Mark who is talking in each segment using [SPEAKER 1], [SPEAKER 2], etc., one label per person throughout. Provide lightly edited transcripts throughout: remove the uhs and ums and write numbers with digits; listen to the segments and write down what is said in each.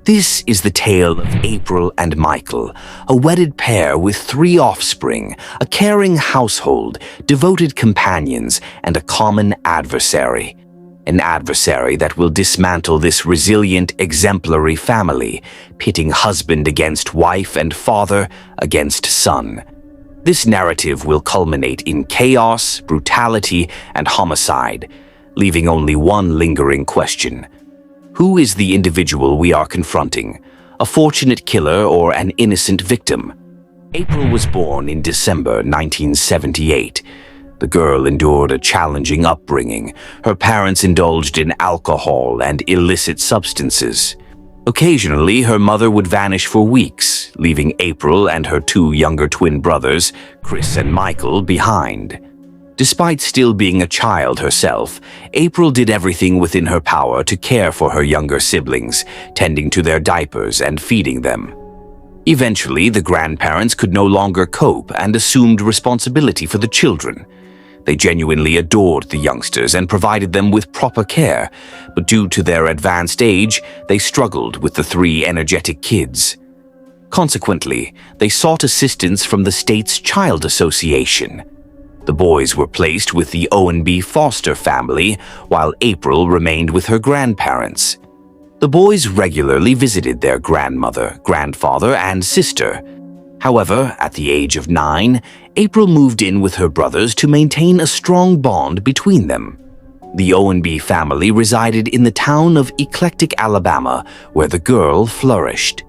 [SPEAKER 1] This is the tale of April and Michael, a wedded pair with 3 offspring, a caring household, devoted companions, and a common adversary. An adversary that will dismantle this resilient, exemplary family, pitting husband against wife and father against son. This narrative will culminate in chaos, brutality, and homicide, leaving only one lingering question. Who is the individual we are confronting? A fortunate killer or an innocent victim? April was born in December 1978. The girl endured a challenging upbringing. Her parents indulged in alcohol and illicit substances. Occasionally, her mother would vanish for weeks, leaving April and her 2 younger twin brothers, Chris and Michael, behind. Despite still being a child herself, April did everything within her power to care for her younger siblings, tending to their diapers and feeding them. Eventually, the grandparents could no longer cope and assumed responsibility for the children. They genuinely adored the youngsters and provided them with proper care, but due to their advanced age, they struggled with the 3 energetic kids. Consequently, they sought assistance from the state's Child Association. The boys were placed with the O&B foster family, while April remained with her grandparents. The boys regularly visited their grandmother, grandfather, and sister. However, at the age of 9, April moved in with her brothers to maintain a strong bond between them. The O&B family resided in the town of Eclectic, Alabama, where the girl flourished.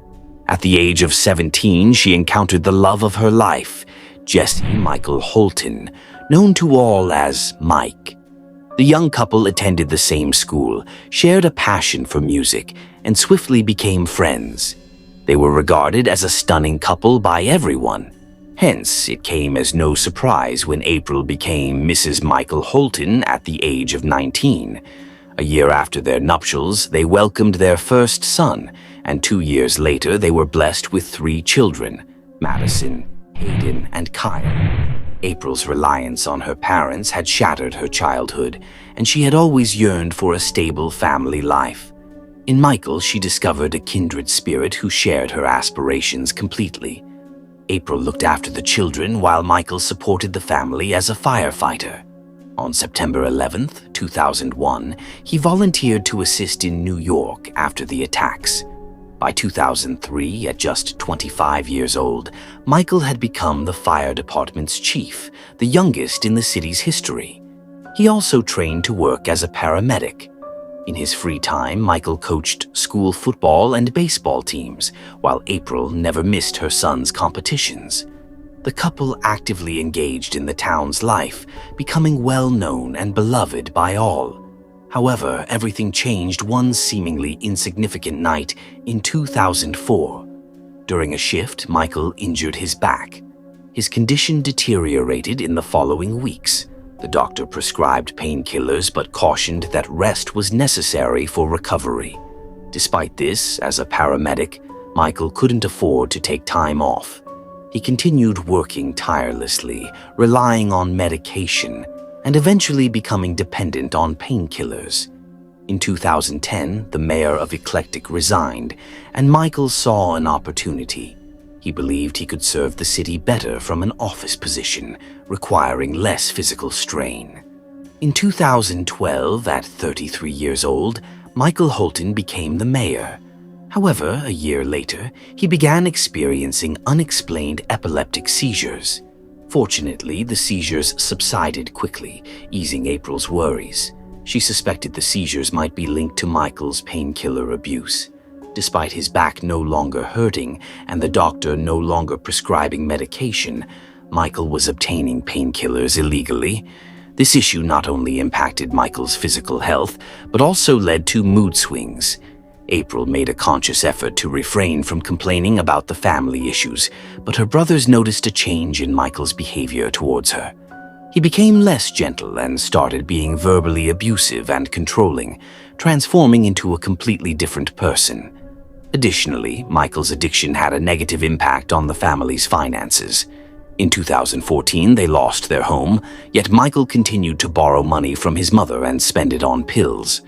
[SPEAKER 1] At the age of 17, she encountered the love of her life, Jesse Michael Holton, known to all as Mike. The young couple attended the same school, shared a passion for music, and swiftly became friends. They were regarded as a stunning couple by everyone. Hence, it came as no surprise when April became Mrs. Michael Holton at the age of 19. A year after their nuptials, they welcomed their first son, and 2 years later they were blessed with 3 children, Madison, Hayden, and Kyle. April's reliance on her parents had shattered her childhood, and she had always yearned for a stable family life. In Michael, she discovered a kindred spirit who shared her aspirations completely. April looked after the children while Michael supported the family as a firefighter. On September 11, 2001, he volunteered to assist in New York after the attacks. By 2003, at just 25 years old, Michael had become the fire department's chief, the youngest in the city's history. He also trained to work as a paramedic. In his free time, Michael coached school football and baseball teams, while April never missed her son's competitions. The couple actively engaged in the town's life, becoming well known and beloved by all. However, everything changed one seemingly insignificant night in 2004. During a shift, Michael injured his back. His condition deteriorated in the following weeks. The doctor prescribed painkillers but cautioned that rest was necessary for recovery. Despite this, as a paramedic, Michael couldn't afford to take time off. He continued working tirelessly, relying on medication, and eventually becoming dependent on painkillers. In 2010, the mayor of Eclectic resigned, and Michael saw an opportunity. He believed he could serve the city better from an office position, requiring less physical strain. In 2012, at 33 years old, Michael Holton became the mayor. However, a year later, he began experiencing unexplained epileptic seizures. Fortunately, the seizures subsided quickly, easing April's worries. She suspected the seizures might be linked to Michael's painkiller abuse. Despite his back no longer hurting and the doctor no longer prescribing medication, Michael was obtaining painkillers illegally. This issue not only impacted Michael's physical health, but also led to mood swings. April made a conscious effort to refrain from complaining about the family issues, but her brothers noticed a change in Michael's behavior towards her. He became less gentle and started being verbally abusive and controlling, transforming into a completely different person. Additionally, Michael's addiction had a negative impact on the family's finances. In 2014, they lost their home, yet Michael continued to borrow money from his mother and spend it on pills.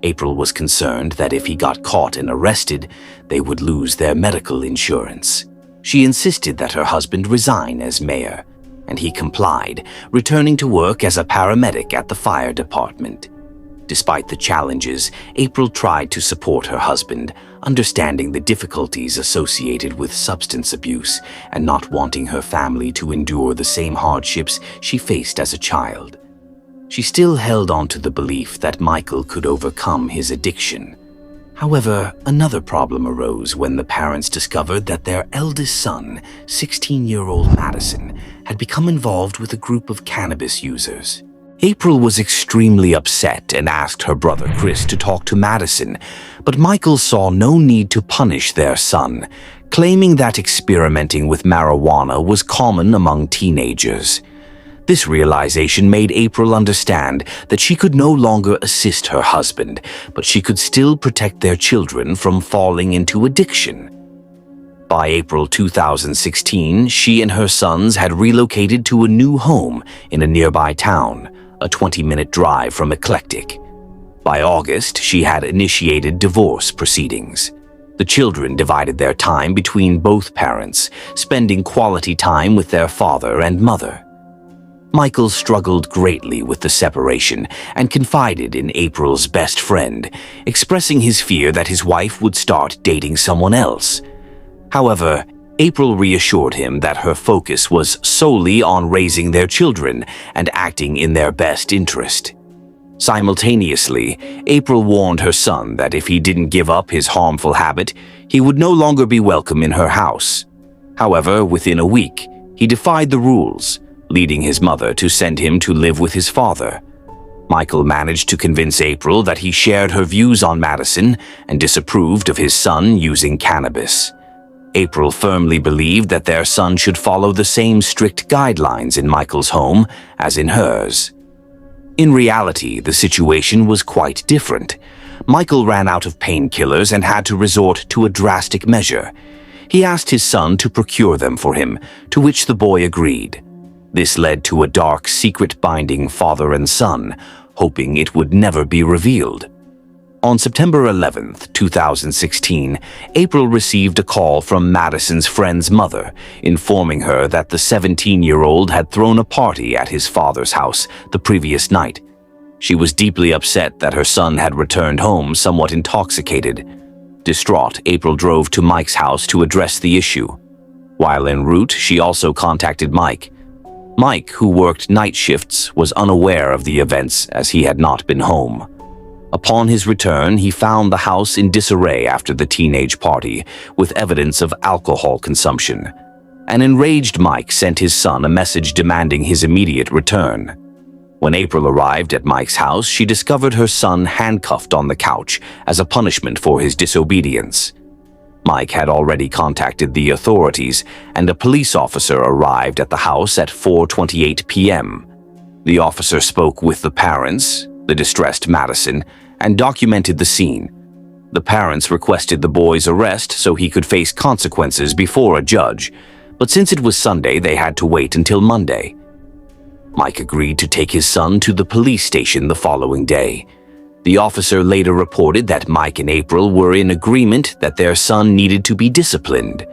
[SPEAKER 1] April was concerned that if he got caught and arrested, they would lose their medical insurance. She insisted that her husband resign as mayor, and he complied, returning to work as a paramedic at the fire department. Despite the challenges, April tried to support her husband, understanding the difficulties associated with substance abuse and not wanting her family to endure the same hardships she faced as a child. She still held on to the belief that Michael could overcome his addiction. However, another problem arose when the parents discovered that their eldest son, 16-year-old Madison, had become involved with a group of cannabis users. April was extremely upset and asked her brother Chris to talk to Madison, but Michael saw no need to punish their son, claiming that experimenting with marijuana was common among teenagers. This realization made April understand that she could no longer assist her husband, but she could still protect their children from falling into addiction. By April 2016, she and her sons had relocated to a new home in a nearby town, a 20-minute drive from Eclectic. By August, she had initiated divorce proceedings. The children divided their time between both parents, spending quality time with their father and mother. Michael struggled greatly with the separation and confided in April's best friend, expressing his fear that his wife would start dating someone else. However, April reassured him that her focus was solely on raising their children and acting in their best interest. Simultaneously, April warned her son that if he didn't give up his harmful habit, he would no longer be welcome in her house. However, within a week, he defied the rules, leading his mother to send him to live with his father. Michael managed to convince April that he shared her views on Madison and disapproved of his son using cannabis. April firmly believed that their son should follow the same strict guidelines in Michael's home as in hers. In reality, the situation was quite different. Michael ran out of painkillers and had to resort to a drastic measure. He asked his son to procure them for him, to which the boy agreed. This led to a dark secret binding father and son, hoping it would never be revealed. On September 11, 2016, April received a call from Madison's friend's mother, informing her that the 17-year-old had thrown a party at his father's house the previous night. She was deeply upset that her son had returned home somewhat intoxicated. Distraught, April drove to Mike's house to address the issue. While en route, she also contacted Mike. Mike, who worked night shifts, was unaware of the events as he had not been home. Upon his return, he found the house in disarray after the teenage party, with evidence of alcohol consumption. An enraged Mike sent his son a message demanding his immediate return. When April arrived at Mike's house, she discovered her son handcuffed on the couch as a punishment for his disobedience. Mike had already contacted the authorities, and a police officer arrived at the house at 4:28 p.m. The officer spoke with the parents, the distressed Madison, and documented the scene. The parents requested the boy's arrest so he could face consequences before a judge, but since it was Sunday, they had to wait until Monday. Mike agreed to take his son to the police station the following day. The officer later reported that Mike and April were in agreement that their son needed to be disciplined.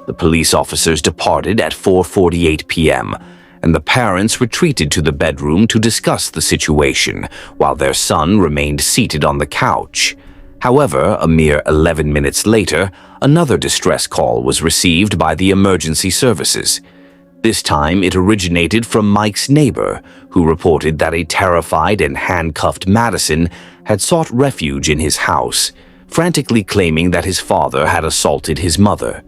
[SPEAKER 1] The police officers departed at 4:48 p.m., and the parents retreated to the bedroom to discuss the situation, while their son remained seated on the couch. However, a mere 11 minutes later, another distress call was received by the emergency services. This time, it originated from Mike's neighbor, who reported that a terrified and handcuffed Madison had sought refuge in his house, frantically claiming that his father had assaulted his mother.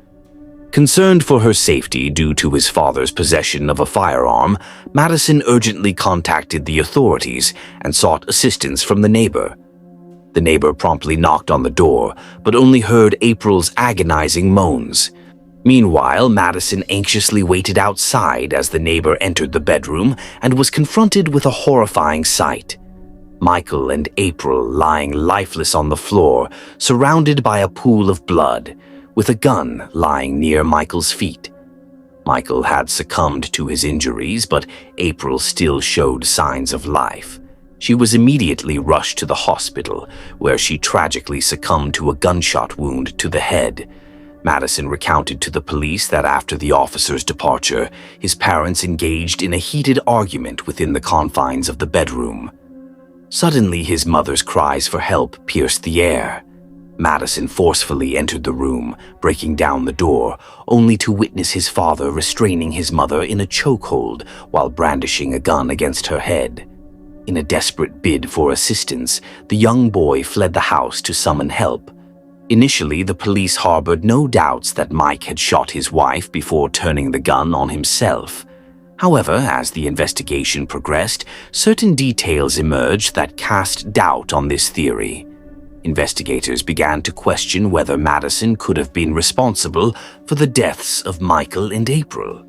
[SPEAKER 1] Concerned for her safety due to his father's possession of a firearm, Madison urgently contacted the authorities and sought assistance from the neighbor. The neighbor promptly knocked on the door, but only heard April's agonizing moans. Meanwhile, Madison anxiously waited outside as the neighbor entered the bedroom and was confronted with a horrifying sight. Michael and April lying lifeless on the floor, surrounded by a pool of blood, with a gun lying near Michael's feet. Michael had succumbed to his injuries, but April still showed signs of life. She was immediately rushed to the hospital, where she tragically succumbed to a gunshot wound to the head. Madison recounted to the police that after the officer's departure, his parents engaged in a heated argument within the confines of the bedroom. Suddenly, his mother's cries for help pierced the air. Madison forcefully entered the room, breaking down the door, only to witness his father restraining his mother in a chokehold while brandishing a gun against her head. In a desperate bid for assistance, the young boy fled the house to summon help. Initially, the police harbored no doubts that Mike had shot his wife before turning the gun on himself. However, as the investigation progressed, certain details emerged that cast doubt on this theory. Investigators began to question whether Madison could have been responsible for the deaths of Michael and April.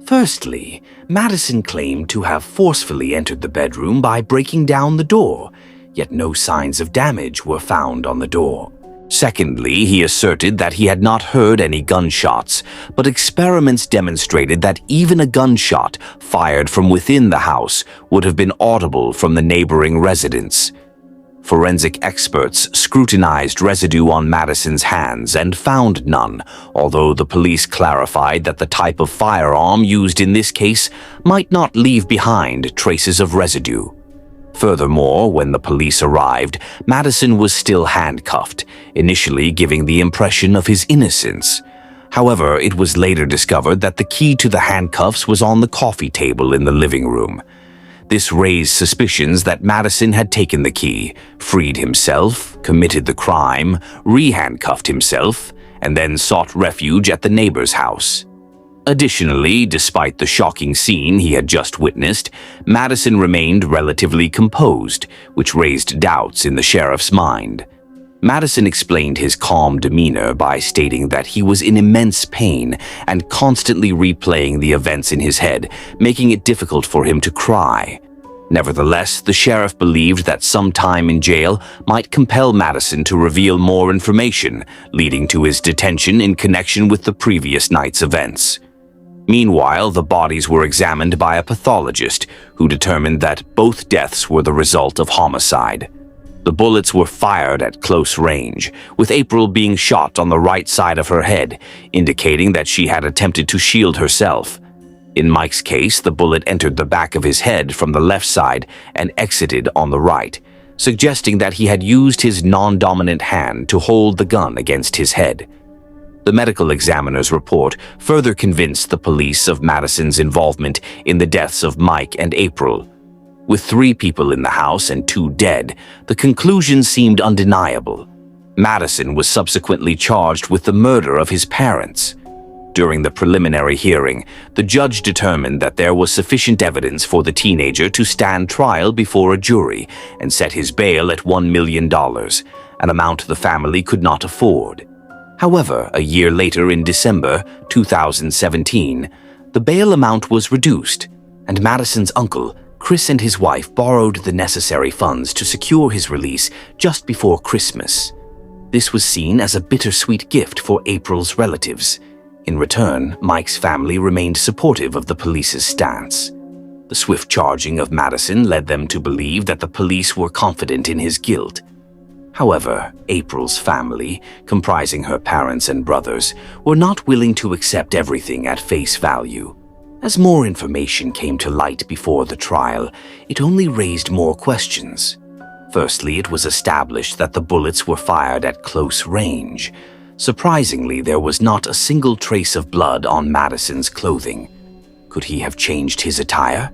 [SPEAKER 1] Firstly, Madison claimed to have forcefully entered the bedroom by breaking down the door, yet no signs of damage were found on the door. Secondly, he asserted that he had not heard any gunshots, but experiments demonstrated that even a gunshot fired from within the house would have been audible from the neighboring residence. Forensic experts scrutinized residue on Madison's hands and found none, although the police clarified that the type of firearm used in this case might not leave behind traces of residue. Furthermore, when the police arrived, Madison was still handcuffed, initially giving the impression of his innocence. However, it was later discovered that the key to the handcuffs was on the coffee table in the living room. This raised suspicions that Madison had taken the key, freed himself, committed the crime, re-handcuffed himself, and then sought refuge at the neighbor's house. Additionally, despite the shocking scene he had just witnessed, Madison remained relatively composed, which raised doubts in the sheriff's mind. Madison explained his calm demeanor by stating that he was in immense pain and constantly replaying the events in his head, making it difficult for him to cry. Nevertheless, the sheriff believed that some time in jail might compel Madison to reveal more information, leading to his detention in connection with the previous night's events. Meanwhile, the bodies were examined by a pathologist who determined that both deaths were the result of homicide. The bullets were fired at close range, with April being shot on the right side of her head, indicating that she had attempted to shield herself. In Mike's case, the bullet entered the back of his head from the left side and exited on the right, suggesting that he had used his non-dominant hand to hold the gun against his head. The medical examiner's report further convinced the police of Madison's involvement in the deaths of Mike and April. With 3 people in the house and 2 dead, the conclusion seemed undeniable. Madison was subsequently charged with the murder of his parents. During the preliminary hearing, the judge determined that there was sufficient evidence for the teenager to stand trial before a jury and set his bail at $1 million, an amount the family could not afford. However, a year later in December 2017, the bail amount was reduced, and Madison's uncle, Chris, and his wife borrowed the necessary funds to secure his release just before Christmas. This was seen as a bittersweet gift for April's relatives. In return, Mike's family remained supportive of the police's stance. The swift charging of Madison led them to believe that the police were confident in his guilt. However, April's family, comprising her parents and brothers, were not willing to accept everything at face value. As more information came to light before the trial, it only raised more questions. Firstly, it was established that the bullets were fired at close range. Surprisingly, there was not a single trace of blood on Madison's clothing. Could he have changed his attire?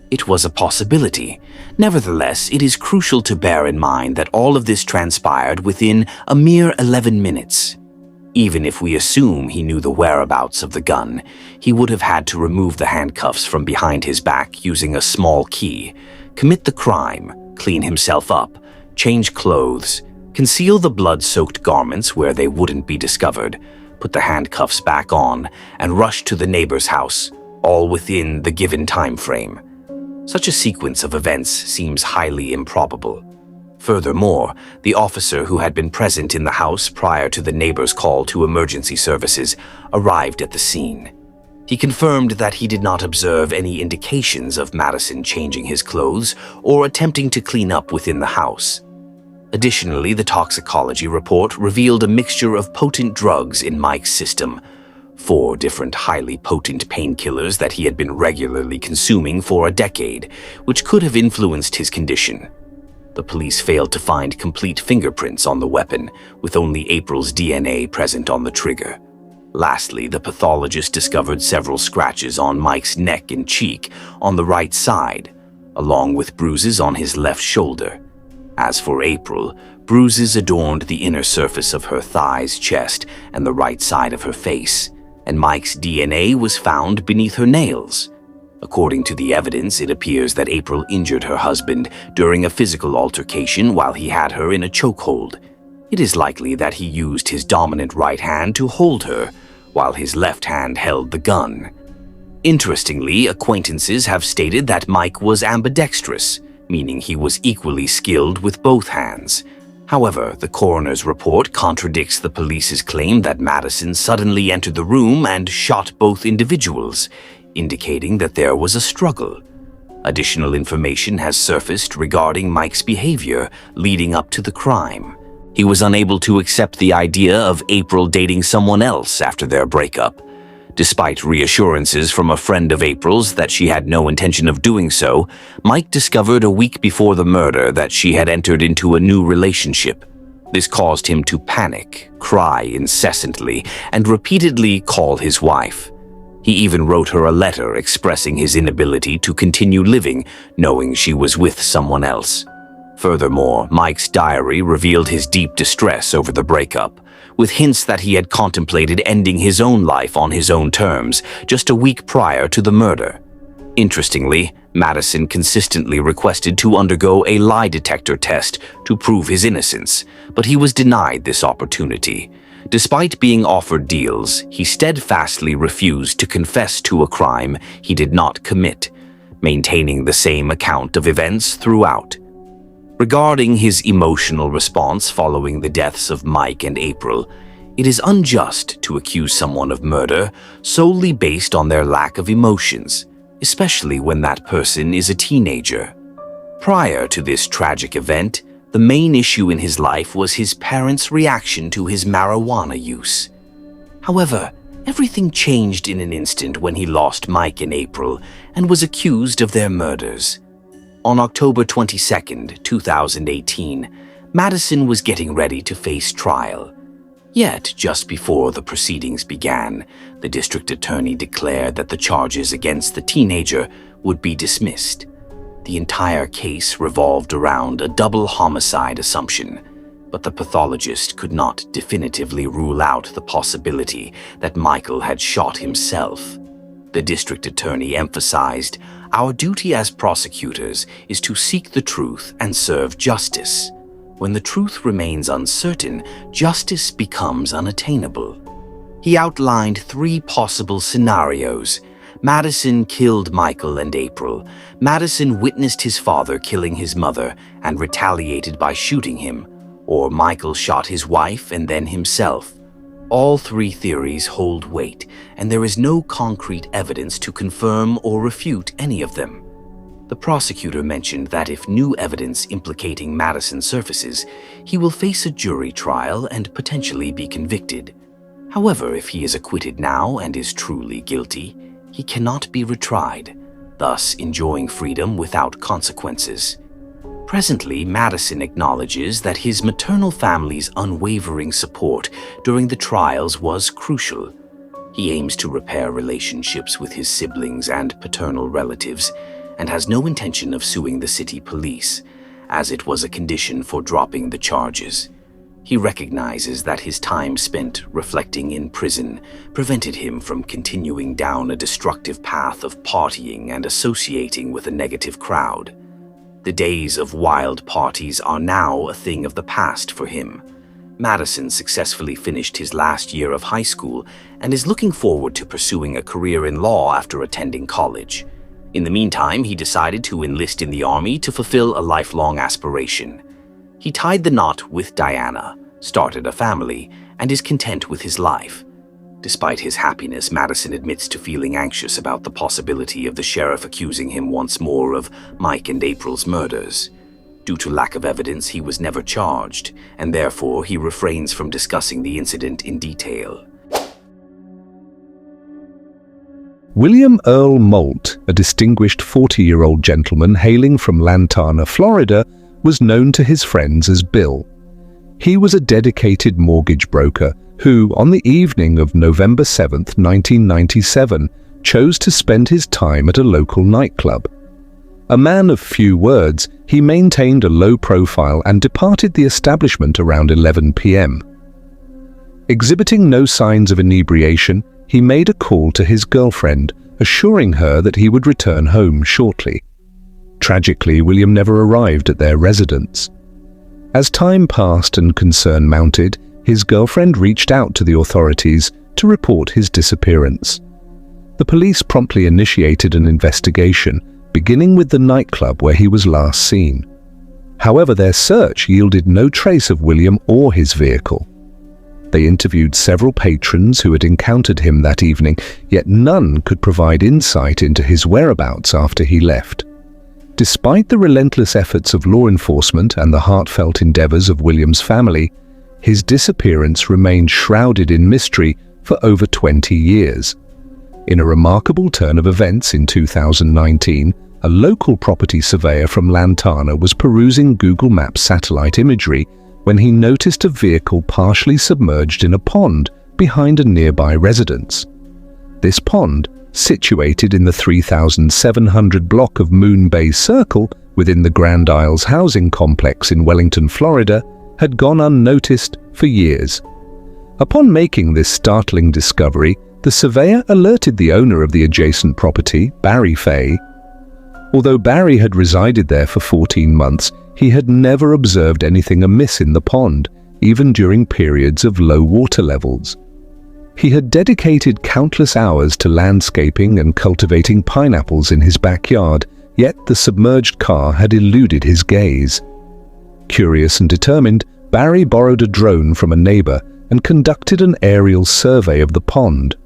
[SPEAKER 1] It was a possibility. Nevertheless, it is crucial to bear in mind that all of this transpired within a mere 11 minutes. Even if we assume he knew the whereabouts of the gun, he would have had to remove the handcuffs from behind his back using a small key, commit the crime, clean himself up, change clothes, conceal the blood-soaked garments where they wouldn't be discovered, put the handcuffs back on, and rush to the neighbor's house, all within the given time frame. Such a sequence of events seems highly improbable. Furthermore, the officer who had been present in the house prior to the neighbor's call to emergency services arrived at the scene. He confirmed that he did not observe any indications of Madison changing his clothes or attempting to clean up within the house. Additionally, the toxicology report revealed a mixture of potent drugs in Mike's system, 4 different highly potent painkillers that he had been regularly consuming for a decade, which could have influenced his condition. The police failed to find complete fingerprints on the weapon, with only April's DNA present on the trigger. Lastly, the pathologist discovered several scratches on Mike's neck and cheek on the right side, along with bruises on his left shoulder. As for April, bruises adorned the inner surface of her thighs, chest, and the right side of her face, and Mike's DNA was found beneath her nails. According to the evidence, it appears that April injured her husband during a physical altercation while he had her in a chokehold. It is likely that he used his dominant right hand to hold her, while his left hand held the gun. Interestingly, acquaintances have stated that Mike was ambidextrous, meaning he was equally skilled with both hands. However, the coroner's report contradicts the police's claim that Madison suddenly entered the room and shot both individuals, indicating that there was a struggle. Additional information has surfaced regarding Mike's behavior leading up to the crime. He was unable to accept the idea of April dating someone else after their breakup. Despite reassurances from a friend of April's that she had no intention of doing so, Mike discovered a week before the murder that she had entered into a new relationship. This caused him to panic, cry incessantly, and repeatedly call his wife. He even wrote her a letter expressing his inability to continue living, knowing she was with someone else. Furthermore, Mike's diary revealed his deep distress over the breakup, with hints that he had contemplated ending his own life on his own terms just a week prior to the murder. Interestingly, Madison consistently requested to undergo a lie detector test to prove his innocence, but he was denied this opportunity. Despite being offered deals, he steadfastly refused to confess to a crime he did not commit, maintaining the same account of events throughout. Regarding his emotional response following the deaths of Mike and April, it is unjust to accuse someone of murder solely based on their lack of emotions, especially when that person is a teenager. Prior to this tragic event, the main issue in his life was his parents' reaction to his marijuana use. However, everything changed in an instant when he lost Mike in April and was accused of their murders. On October 22, 2018, Madison was getting ready to face trial. Yet, just before the proceedings began, the district attorney declared that the charges against the teenager would be dismissed. The entire case revolved around a double homicide assumption, but the pathologist could not definitively rule out the possibility that Michael had shot himself. The district attorney emphasized, "Our duty as prosecutors is to seek the truth and serve justice. When the truth remains uncertain, justice becomes unattainable." He outlined 3 possible scenarios. Madison killed Michael and April. Madison witnessed his father killing his mother and retaliated by shooting him. Or Michael shot his wife and then himself. All 3 theories hold weight, and there is no concrete evidence to confirm or refute any of them. The prosecutor mentioned that if new evidence implicating Madison surfaces, he will face a jury trial and potentially be convicted. However, if he is acquitted now and is truly guilty, he cannot be retried, thus enjoying freedom without consequences. Presently, Madison acknowledges that his maternal family's unwavering support during the trials was crucial. He aims to repair relationships with his siblings and paternal relatives, and has no intention of suing the city police, as it was a condition for dropping the charges. He recognizes that his time spent reflecting in prison prevented him from continuing down a destructive path of partying and associating with a negative crowd. The days of wild parties are now a thing of the past for him. Madison successfully finished his last year of high school and is looking forward to pursuing a career in law after attending college. In the meantime, he decided to enlist in the army to fulfill a lifelong aspiration. He tied the knot with Diana, started a family, and is content with his life. Despite his happiness, Madison admits to feeling anxious about the possibility of the sheriff accusing him once more of Mike and April's murders. Due to lack of evidence, he was never charged, and therefore he refrains from discussing the incident in detail.
[SPEAKER 2] William Earl Moult, a distinguished 40-year-old gentleman hailing from Lantana, Florida, was known to his friends as Bill. He was a dedicated mortgage broker who, on the evening of November 7, 1997, chose to spend his time at a local nightclub. A man of few words, he maintained a low profile and departed the establishment around 11 p.m. Exhibiting no signs of inebriation, he made a call to his girlfriend, assuring her that he would return home shortly. Tragically, William never arrived at their residence. As time passed and concern mounted, his girlfriend reached out to the authorities to report his disappearance. The police promptly initiated an investigation, beginning with the nightclub where he was last seen. However, their search yielded no trace of William or his vehicle. They interviewed several patrons who had encountered him that evening, yet none could provide insight into his whereabouts after he left. Despite the relentless efforts of law enforcement and the heartfelt endeavors of William's family, his disappearance remained shrouded in mystery for over 20 years. In a remarkable turn of events in 2019, a local property surveyor from Lantana was perusing Google Maps satellite imagery when he noticed a vehicle partially submerged in a pond behind a nearby residence. This pond, situated in the 3,700 block of Moon Bay Circle within the Grand Isles housing complex in Wellington, Florida, had gone unnoticed for years. Upon making this startling discovery, the surveyor alerted the owner of the adjacent property, Barry Fay. Although Barry had resided there for 14 months, he had never observed anything amiss in the pond, even during periods of low water levels. He had dedicated countless hours to landscaping and cultivating pineapples in his backyard, yet the submerged car had eluded his gaze. Curious and determined, Barry borrowed a drone from a neighbor and conducted an aerial survey of the pond.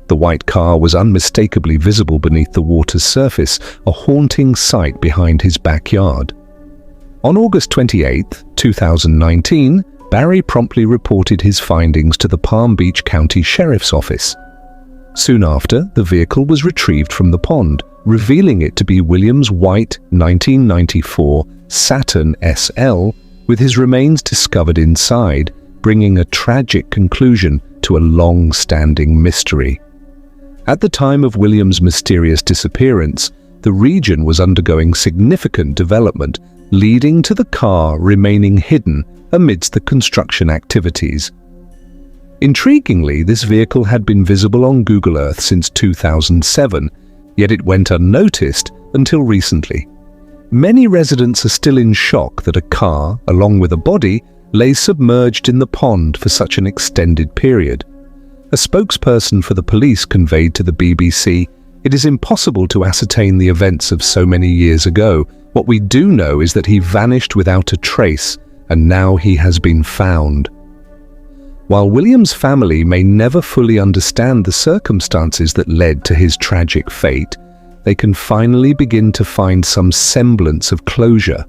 [SPEAKER 2] The white car was unmistakably visible beneath the water's surface, a haunting sight behind his backyard. On August 28, 2019, Barry promptly reported his findings to the Palm Beach County Sheriff's Office. Soon after, the vehicle was retrieved from the pond, revealing it to be William's white 1994 Saturn SL, with his remains discovered inside, bringing a tragic conclusion to a long-standing mystery. At the time of William's mysterious disappearance, the region was undergoing significant development, leading to the car remaining hidden amidst the construction activities. Intriguingly, this vehicle had been visible on Google Earth since 2007, yet it went unnoticed until recently. Many residents are still in shock that a car, along with a body, lay submerged in the pond for such an extended period. A spokesperson for the police conveyed to the BBC, "It is impossible to ascertain the events of so many years ago. What we do know is that he vanished without a trace, and now he has been found." While William's family may never fully understand the circumstances that led to his tragic fate, they can finally begin to find some semblance of closure.